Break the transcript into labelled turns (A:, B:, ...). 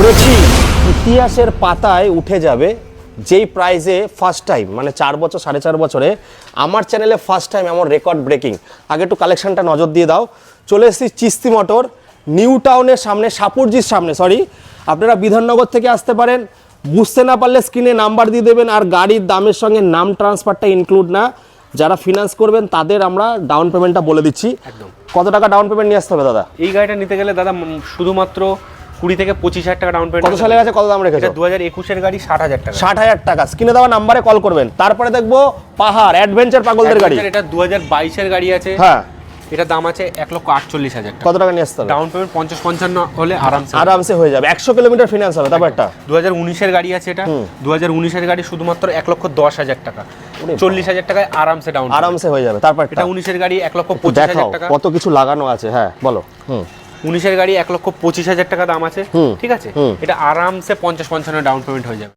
A: বলেছি ইতিহাসের পাতায় উঠে যাবে যেই প্রাইজে ফার্স্ট টাইম, মানে 4 বছর 4.5 বছরে আমার চ্যানেলে ফার্স্ট টাইম এমন রেকর্ড ব্রেকিং। আগে একটু কালেকশনটা নজর দিয়ে দাও। চলে এসেছি চিস্তি মোটর, নিউ টাউনের সামনে, সাপুরজির সামনে, সরি। আপনারা বিধাননগর থেকে আসতে পারেন, বুঝতে না পারলে স্ক্রিনে নাম্বার দিয়ে দেবেন। আর গাড়ির দামের সঙ্গে নাম ট্রান্সফারটা ইনক্লুড না, যারা ফিনান্স করবেন তাদের আমরা ডাউন পেমেন্টটা বলে দিচ্ছি।
B: একদম।
A: কত টাকা ডাউন পেমেন্ট নিয়ে আসতে হবে দাদা?
B: এই গাড়িটা নিতে গেলে দাদা শুধুমাত্র 20 থেকে 25,000 টাকা ডাউন পেমেন্ট।
A: কত সালে আছে, কত দাম রেখেছো?
B: 2021 এর গাড়ি 60,000 টাকা।
A: 60,000 টাকা। স্ক্রিনে দেওয়া নাম্বারে কল করবেন। তারপরে দেখবো পাহাড় অ্যাডভেঞ্চার পাগলদের গাড়ি।
B: এটা 2022 এর গাড়ি আছে।
A: হ্যাঁ,
B: এটা দাম আছে 1,48,000 টাকা।
A: কত টাকা নিয়ে আসতে হবে?
B: ডাউন পেমেন্ট 50-55 হলে
A: আরামসে হয়ে যাবে। 100 কিলোমিটার ফিনান্স হবে। তারপর একটা
B: 2019 এর গাড়ি আছে। এটা 2019 এর গাড়ি শুধুমাত্র 1,10,000 টাকা। 40,000 টাকায় আরামসে ডাউন
A: আরামসে হয়ে যাবে। তারপর
B: এটা 19 এর গাড়ি 1,25,000
A: দেখাও
B: টাকা।
A: কত কিছু লাগানো আছে। হ্যাঁ বলো।
B: 19 এর গাড়ি 1,25,000 টাকা দাম আছে। ঠিক আছে, এটা আরামসে 50-55 ডাউন পেমেন্ট হয়ে যাবে।